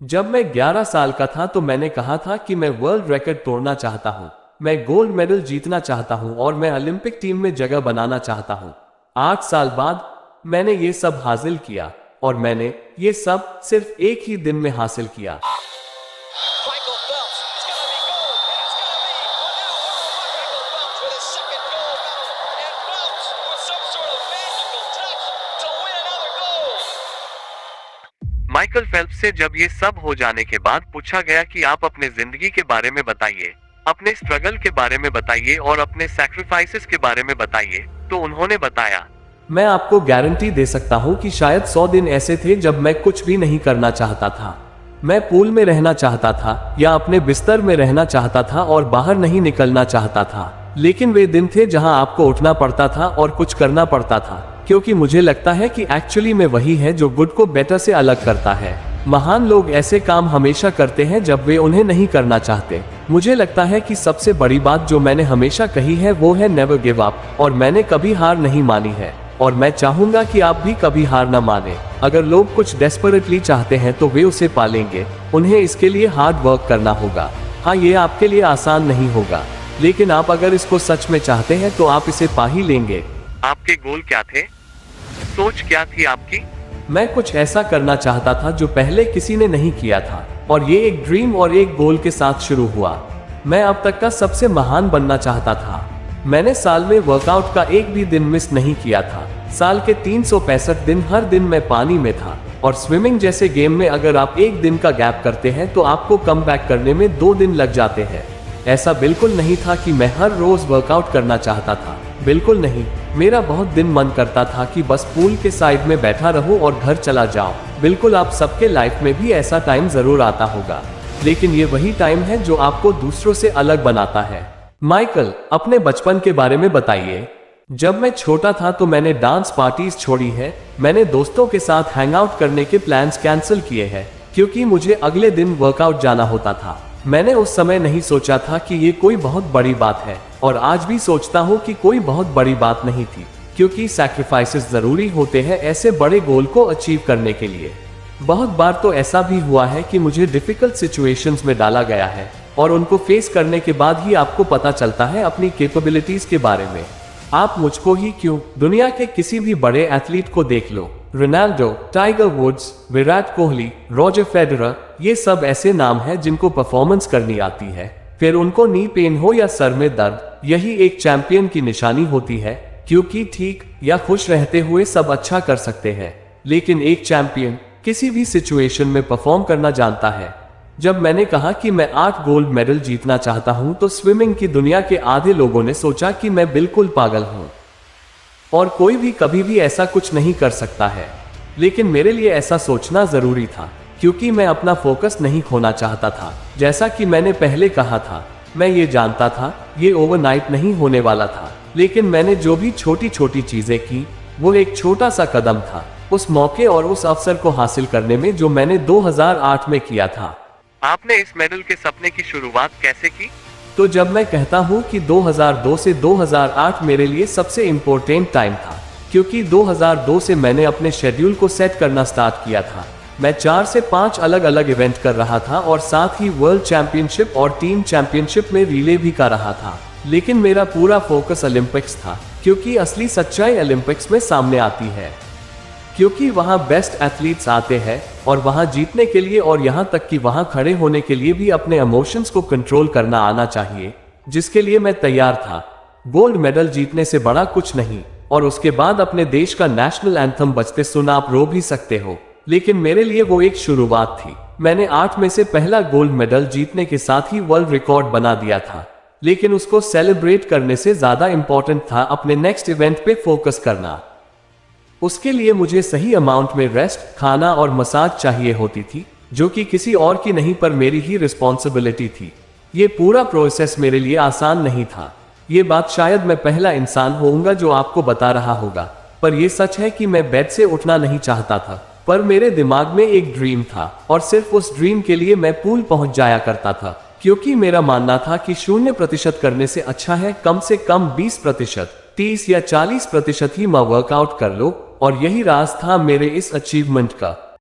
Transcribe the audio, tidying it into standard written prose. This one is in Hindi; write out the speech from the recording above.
जब मैं 11 साल का था तो मैंने कहा था कि मैं वर्ल्ड रिकॉर्ड तोड़ना चाहता हूँ। मैं गोल्ड मेडल जीतना चाहता हूँ और मैं ओलंपिक टीम में जगह बनाना चाहता हूँ। 8 साल बाद मैंने ये सब हासिल किया और मैंने ये सब सिर्फ एक ही दिन में हासिल किया। Michael Phelps, it's gonna be gold. It's gonna be Michael Phelps with his second gold medal, and Phelps with some sort of magical touch to win another gold. Michael Phelps से जब ये सब हो जाने के बाद पूछा गया कि आप अपने जिंदगी के बारे में बताइए, अपने स्ट्रगल के बारे में बताइए और अपने सैक्रिफाइसेस के बारे में बताइए, तो उन्होंने बताया, मैं आपको गारंटी दे सकता हूँ कि शायद 100 दिन ऐसे थे जब मैं कुछ भी नहीं करना चाहता था। मैं पूल में रहना चाहता था या अपने बिस्तर में रहना चाहता था और बाहर नहीं निकलना चाहता था। लेकिन वे दिन थे जहां आपको उठना पड़ता था और कुछ करना पड़ता था, क्योंकि मुझे लगता है कि एक्चुअली में वही है जो गुड को बेटर से अलग करता है। महान लोग ऐसे काम हमेशा करते हैं जब वे उन्हें नहीं करना चाहते। मुझे लगता है कि सबसे बड़ी बात जो मैंने हमेशा कही है वो है नेवर गिव अप, और मैंने कभी हार नहीं मानी है और मैं चाहूंगा कि आप भी कभी हार न माने। अगर लोग कुछ डेस्परेटली चाहते हैं तो वे उसे पालेंगे। उन्हें इसके लिए हार्ड वर्क करना होगा। हाँ, ये आपके लिए आसान नहीं होगा, लेकिन आप अगर इसको सच में चाहते हैं तो आप इसे पा ही लेंगे। आपके गोल क्या थे? सोच क्या थी आपकी? मैं कुछ ऐसा करना चाहता था जो पहले किसी ने नहीं किया था, और ये एक ड्रीम और एक गोल के साथ शुरू हुआ। मैं अब तक का सबसे महान बनना चाहता था। मैंने साल में वर्कआउट का एक भी दिन मिस नहीं किया था। साल के 365 दिन हर दिन मैं पानी में था, और स्विमिंग जैसे गेम में अगर आप एक दिन का गैप करते हैं तो आपको कम बैक करने में 2 दिन लग जाते हैं। ऐसा बिल्कुल नहीं था कि मैं हर रोज वर्कआउट करना चाहता था, बिल्कुल नहीं। मेरा बहुत दिन मन करता था कि बस पूल के साइड में बैठा रहूं और घर चला जाऊं। बिल्कुल, आप सबके लाइफ में भी ऐसा टाइम जरूर आता होगा, लेकिन ये वही टाइम है जो आपको दूसरों से अलग बनाता है। माइकल, अपने बचपन के बारे में बताइए। जब मैं छोटा था तो मैंने डांस पार्टीज छोड़ी है। मैंने दोस्तों के साथ हैंग आउट करने के प्लान्स कैंसिल किए हैं क्योंकि मुझे अगले दिन वर्कआउट जाना होता था। मैंने उस समय नहीं सोचा था कि ये कोई बहुत बड़ी बात है, और आज भी सोचता हूँ कि कोई बहुत बड़ी बात नहीं थी, क्योंकि सैक्रिफाइसेस जरूरी होते हैं ऐसे बड़े गोल को अचीव करने के लिए। बहुत बार तो ऐसा भी हुआ है कि मुझे डिफिकल्ट सिचुएशंस में डाला गया है, और उनको फेस करने के बाद ही आपको पता चलता है अपनी कैपेबिलिटीज के बारे में। आप मुझको ही क्यों, दुनिया के किसी भी बड़े एथलीट को देख लो, Ronaldo, Tiger Woods, Virat Kohli, Roger Federer, ये सब ऐसे नाम हैं जिनको परफॉर्मेंस करनी आती है, फिर उनको नी पेन हो या सर में दर्द, यही एक चैंपियन की निशानी होती है, क्योंकि ठीक या खुश रहते हुए सब अच्छा कर सकते हैं, लेकिन एक चैंपियन किसी भी सिचुएशन में परफॉर्म करना जानता है। जब मैंने कहा कि मैं 8 गोल्ड मेडल जीतना चाहता हूं तो स्विमिंग की दुनिया के आधे लोगों ने सोचा कि मैं बिल्कुल पागल हूं और कोई भी कभी भी ऐसा कुछ नहीं कर सकता है। लेकिन मेरे लिए ऐसा सोचना जरूरी था, क्योंकि मैं अपना फोकस नहीं खोना चाहता था। जैसा कि मैंने पहले कहा था, मैं ये जानता था ये ओवरनाइट नहीं होने वाला था, लेकिन मैंने जो भी छोटी छोटी चीजें की वो एक छोटा सा कदम था उस मौके और उस अवसर को हासिल करने में जो मैंने 2008 में किया था। आपने इस मेडल के सपने की शुरुआत कैसे की? तो जब मैं कहता हूँ कि 2002 से 2008 मेरे लिए सबसे इम्पोर्टेंट टाइम था, क्योंकि 2002 से मैंने अपने शेड्यूल को सेट करना स्टार्ट किया था। मैं 4 से 5 अलग अलग इवेंट कर रहा था और साथ ही वर्ल्ड चैंपियनशिप और टीम चैंपियनशिप में रिले भी कर रहा था। लेकिन मेरा पूरा फोकस ओलंपिक्स था, क्योंकि असली सच्चाई ओलंपिक्स में सामने आती है, क्योंकि वहां बेस्ट एथलीट्स आते हैं और वहां जीतने के लिए, और यहां तक कि वहां खड़े होने के लिए भी अपने इमोशंस को कंट्रोल करना आना चाहिए, जिसके लिए मैं तैयार था। गोल्ड मेडल जीतने से बड़ा कुछ नहीं, और उसके बाद अपने देश का नेशनल एंथम बजते सुना आप रो भी सकते हो, लेकिन मेरे लिए वो एक शुरुआत थी। मैंने 8 में से पहला गोल्ड मेडल जीतने के साथ ही वर्ल्ड रिकॉर्ड बना दिया था, लेकिन उसको सेलिब्रेट करने से ज्यादा इंपॉर्टेंट था अपने नेक्स्ट इवेंट पे फोकस करना। उसके लिए मुझे सही अमाउंट में रेस्ट, खाना और मसाज चाहिए होती थी, जो कि किसी और की नहीं पर मेरी ही रिस्पॉन्सिबिलिटी थी। ये पूरा प्रोसेस मेरे लिए आसान नहीं था। ये बात शायद मैं पहला इंसान होऊंगा जो आपको बता रहा होगा, पर यह सच है कि मैं बेड से उठना नहीं चाहता था, पर मेरे दिमाग में एक ड्रीम था, और सिर्फ उस ड्रीम के लिए मैं पूल पहुंच जाया करता था, क्योंकि मेरा मानना था कि 0% करने से अच्छा है कम से कम 20%, 30 या 40% ही वर्कआउट कर लो, और यही राज था मेरे इस अचीवमेंट का।